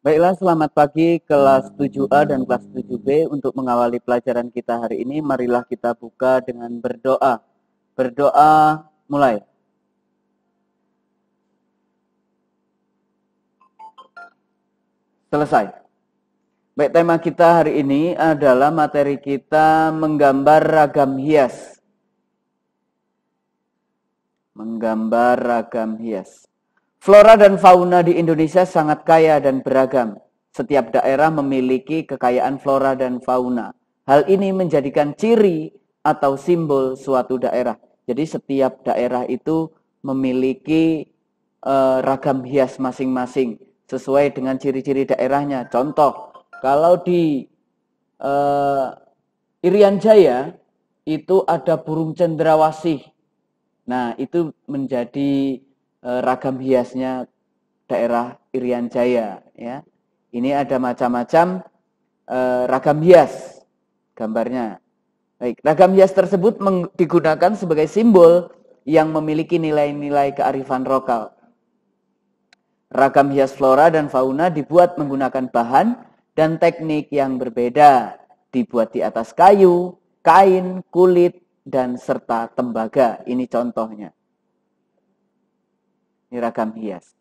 Baiklah, selamat pagi kelas 7A dan kelas 7B. Untuk mengawali pelajaran kita hari ini, marilah kita buka dengan berdoa. Berdoa mulai. Selesai. Baik, tema kita hari ini adalah materi kita menggambar ragam hias. Menggambar ragam hias. Flora dan fauna di Indonesia sangat kaya dan beragam. Setiap daerah memiliki kekayaan flora dan fauna. Hal ini menjadikan ciri atau simbol suatu daerah. Jadi setiap daerah itu memiliki ragam hias masing-masing sesuai dengan ciri-ciri daerahnya. Contoh, kalau di Irian Jaya itu ada burung cendrawasih. Nah, itu menjadi ragam hiasnya daerah Irian Jaya, ya. Ini ada macam-macam ragam hias gambarnya. Baik, ragam hias tersebut digunakan sebagai simbol yang memiliki nilai-nilai kearifan lokal. Ragam hias flora dan fauna dibuat menggunakan bahan dan teknik yang berbeda. Dibuat di atas kayu, kain, kulit, dan serta tembaga. Ini contohnya. Ini ragam hias.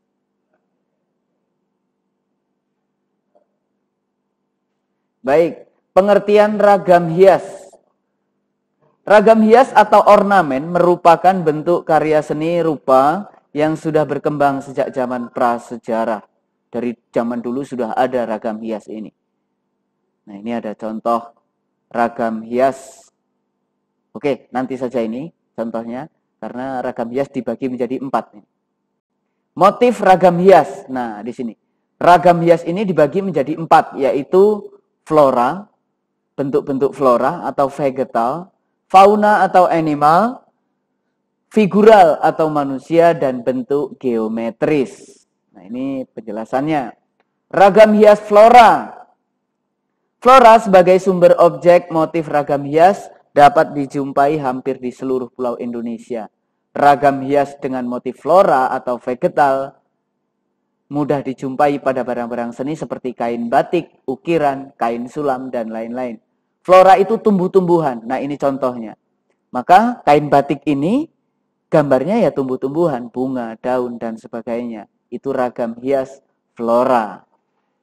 Baik, pengertian ragam hias. Ragam hias atau ornamen merupakan bentuk karya seni rupa yang sudah berkembang sejak zaman prasejarah. Dari zaman dulu sudah ada ragam hias ini. Nah, ini ada contoh ragam hias. Oke, nanti saja ini contohnya, karena ragam hias dibagi menjadi 4. Motif ragam hias. Nah, di sini. Ragam hias ini dibagi menjadi 4, yaitu flora, bentuk-bentuk flora atau vegetal, fauna atau animal, figural atau manusia, dan bentuk geometris. Nah, ini penjelasannya. Ragam hias flora. Flora sebagai sumber objek motif ragam hias dapat dijumpai hampir di seluruh pulau Indonesia. Ragam hias dengan motif flora atau vegetal mudah dijumpai pada barang-barang seni seperti kain batik, ukiran, kain sulam, dan lain-lain. Flora itu tumbuh-tumbuhan. Nah, ini contohnya. Maka kain batik ini gambarnya ya tumbuh-tumbuhan, bunga, daun, dan sebagainya. Itu ragam hias flora.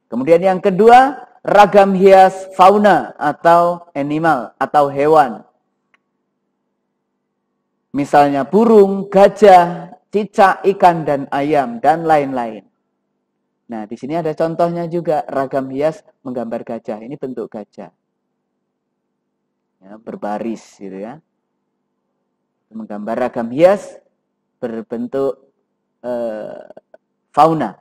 Kemudian yang kedua, ragam hias fauna atau animal atau hewan. Misalnya burung, gajah, cicak, ikan, dan ayam, dan lain-lain. Nah, di sini ada contohnya juga, ragam hias menggambar gajah. Ini bentuk gajah. Ya, berbaris gitu ya. Menggambar ragam hias berbentuk fauna.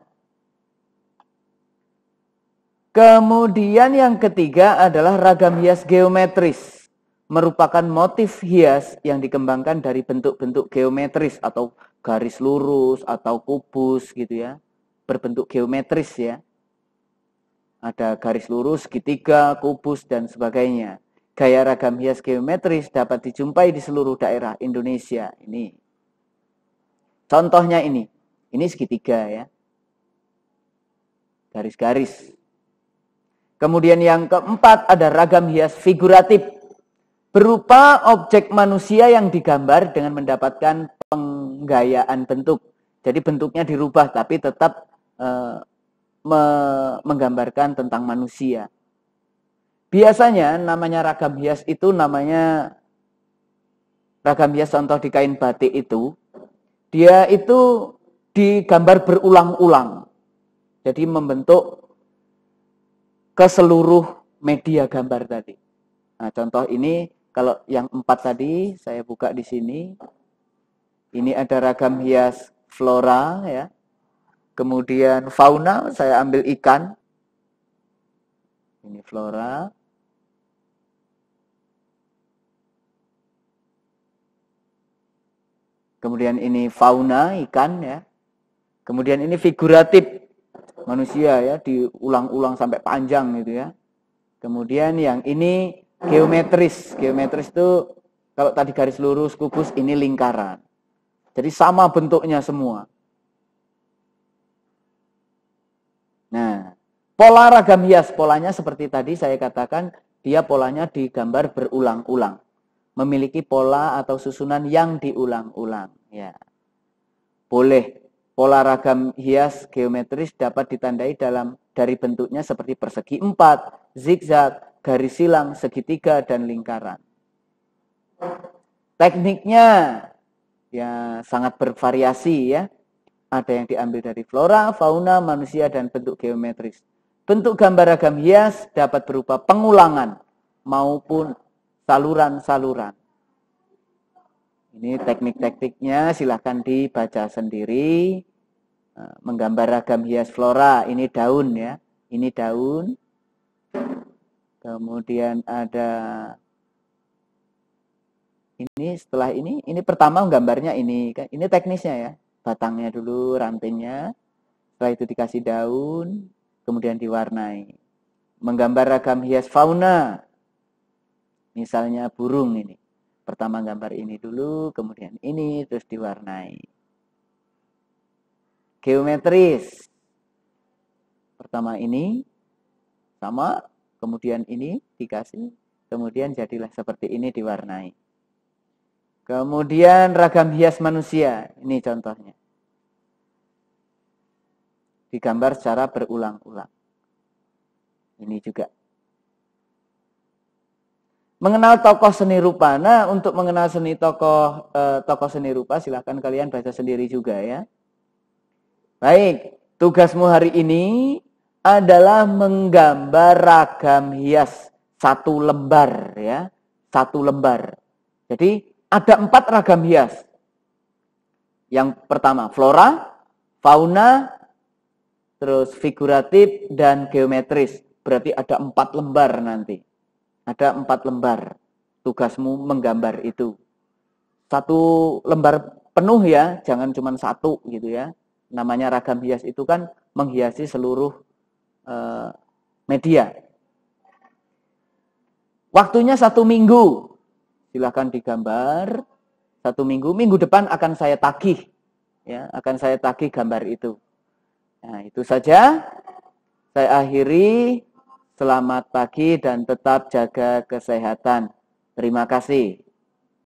Kemudian yang ketiga adalah ragam hias geometris. Merupakan motif hias yang dikembangkan dari bentuk-bentuk geometris atau garis lurus atau kubus gitu ya. Berbentuk geometris ya. Ada garis lurus, segitiga, kubus, dan sebagainya. Gaya ragam hias geometris dapat dijumpai di seluruh daerah Indonesia. Ini contohnya ini. Ini segitiga ya. Garis-garis. Kemudian yang keempat ada ragam hias figuratif. Berupa objek manusia yang digambar dengan mendapatkan penggayaan bentuk. Jadi bentuknya dirubah tapi tetap menggambarkan tentang manusia. Biasanya namanya ragam hias itu namanya ragam hias contoh di kain batik itu. Dia itu digambar berulang-ulang. Jadi membentuk ke seluruh media gambar tadi. Nah, contoh ini kalau yang 4 tadi saya buka di sini. Ini ada ragam hias flora ya. Kemudian fauna saya ambil ikan. Ini flora. Kemudian ini fauna ikan ya. Kemudian ini figuratif manusia ya, diulang-ulang sampai panjang gitu ya. Kemudian yang ini geometris. Geometris itu kalau tadi garis lurus, kubus, ini lingkaran. Jadi sama bentuknya semua. Nah, Pola ragam hias, polanya seperti tadi saya katakan, dia polanya digambar berulang-ulang. Memiliki pola atau susunan yang diulang-ulang. Ya. Boleh. Pola ragam hias geometris dapat ditandai dari bentuknya seperti persegi 4, zigzag, garis silang, segitiga, dan lingkaran. Tekniknya ya sangat bervariasi ya. Ada yang diambil dari flora, fauna, manusia, dan bentuk geometris. Bentuk gambar ragam hias dapat berupa pengulangan maupun saluran-saluran. Ini teknik-tekniknya silahkan dibaca sendiri. Menggambar ragam hias flora, ini daun ya. Ini daun. Kemudian ada ini setelah ini pertama gambarnya ini. Ini teknisnya ya. Batangnya dulu, rantingnya. Setelah itu dikasih daun, kemudian diwarnai. Menggambar ragam hias fauna. Misalnya burung ini. Pertama gambar ini dulu, kemudian ini, terus diwarnai. Geometris. Pertama ini, sama, kemudian ini dikasih, kemudian jadilah seperti ini diwarnai. Kemudian ragam hias manusia, ini contohnya. Digambar secara berulang-ulang. Ini juga. Mengenal tokoh seni rupa. Nah, untuk mengenal tokoh seni rupa, silahkan kalian baca sendiri juga ya. Baik, tugasmu hari ini adalah menggambar ragam hias 1 lembar ya, 1 lembar. Jadi ada 4 ragam hias. Yang pertama flora, fauna, terus figuratif dan geometris. Berarti ada 4 lembar nanti. Ada 4 lembar. Tugasmu menggambar itu. 1 lembar penuh ya, jangan cuma 1 gitu ya. Namanya ragam hias itu kan menghiasi seluruh media. Waktunya 1 minggu. Silahkan digambar. 1 minggu. Minggu depan akan saya tagih. Ya, akan saya tagih gambar itu. Nah, itu saja. Saya akhiri. Selamat pagi dan tetap jaga kesehatan. Terima kasih.